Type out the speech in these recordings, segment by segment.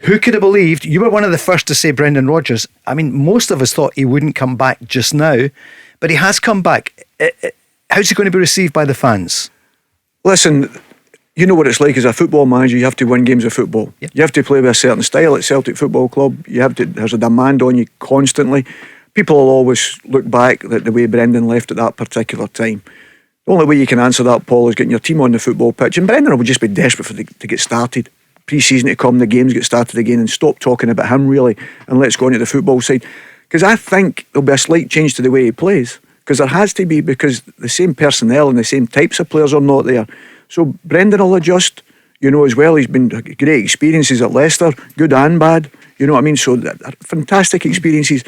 Who could have believed? You were one of the first to say Brendan Rodgers. I mean, most of us thought he wouldn't come back just now, but he has come back. How's he going to be received by the fans? Listen, you know what it's like as a football manager. You have to win games of football. Yep. You have to play with a certain style at Celtic Football Club. There's a demand on you constantly. People will always look back at the way Brendan left at that particular time. The only way you can answer that, Paul, is getting your team on the football pitch. And Brendan will just be desperate to get started. Pre-season to come, the games get started again, and stop talking about him really, and let's go into the football side. Because I think there'll be a slight change to the way he plays. Because there has to be, because the same personnel and the same types of players are not there. So Brendan will adjust, as well. He's been great experiences at Leicester, good and bad. You know what I mean? So fantastic experiences.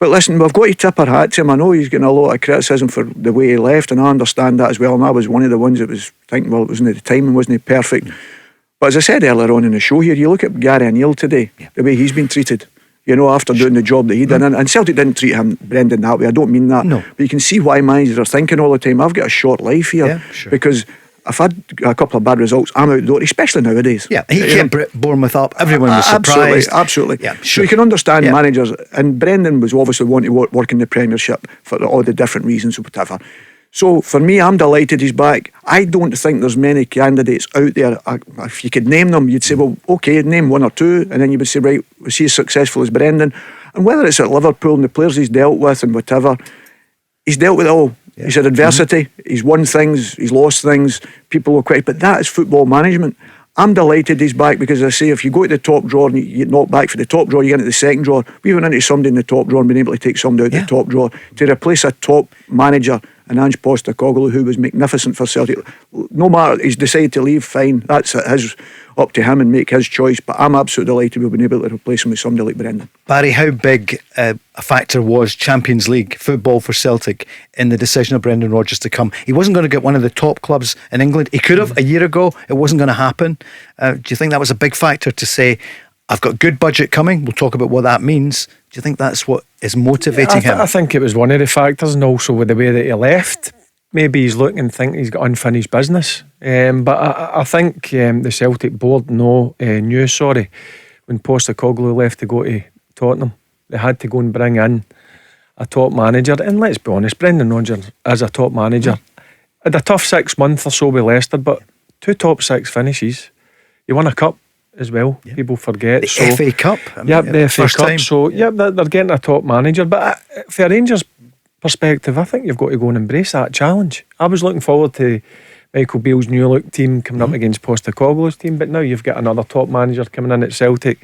But listen, we've got to tip our hat to him. I know he's getting a lot of criticism for the way he left, and I understand that as well. And I was one of the ones that was thinking, well, it wasn't the timing, wasn't it perfect? But as I said earlier on in the show here, you look at Gary O'Neill today, the way he's been treated, after doing the job that he did. And Celtic didn't treat Brendan that way. I don't mean that. No. But you can see why managers are thinking all the time, I've got a short life here. Yeah, sure. Because I've had a couple of bad results, I'm out the door, especially nowadays. Yeah, he kept Bournemouth up. Everyone was surprised. Absolutely. Yeah, sure. So you can understand managers. And Brendan was obviously wanting to work in the Premiership for all the different reasons or whatever. So for me, I'm delighted he's back. I don't think there's many candidates out there. If you could name them, you'd say, well, okay, name one or two, and then you would say, right, was he as successful as Brendan? And whether it's at Liverpool and the players he's dealt with and whatever, he's dealt with it all. Yeah. He's had adversity, he's won things, he's lost things, people will quit, but that is football management. I'm delighted he's back because, as I say, if you go to the top drawer and you get knocked back for the top drawer, you get into the second drawer. We went into somebody in the top drawer and been able to take somebody out of the top drawer to replace a top manager, and Ange Postecoglou, who was magnificent for Celtic. No matter, he's decided to leave, fine, that's up to him and make his choice, but I'm absolutely delighted we've been able to replace him with somebody like Brendan. Barry, how big a factor was Champions League football for Celtic in the decision of Brendan Rodgers to come? He wasn't going to get one of the top clubs in England. He could have a year ago. It wasn't going to happen. Do you think that was a big factor to say, I've got good budget coming? We'll talk about what that means. Do you think that's what is motivating him? I think it was one of the factors, and also with the way that he left. Maybe he's looking and thinking he's got unfinished business. But I think the Celtic board knew when Postecoglou left to go to Tottenham, they had to go and bring in a top manager. And let's be honest, Brendan Rodgers as a top manager had a tough 6 months or so with Leicester, but 2 top 6 finishes. He won a cup as well. People forget. The FA Cup. The FA Cup. Time. So they're getting a top manager. But for Rangers perspective, I think you've got to go and embrace that challenge. I was looking forward to Michael Beale's new look team coming up against Postecoglou's team, but now you've got another top manager coming in at Celtic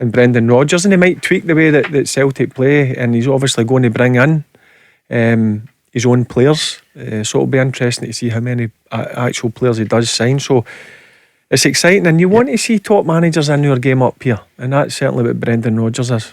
and Brendan Rodgers, and he might tweak the way that Celtic play, and he's obviously going to bring in his own players, so it'll be interesting to see how many actual players he does sign. So it's exciting, and you want to see top managers in your game up here, and that's certainly what Brendan Rodgers is.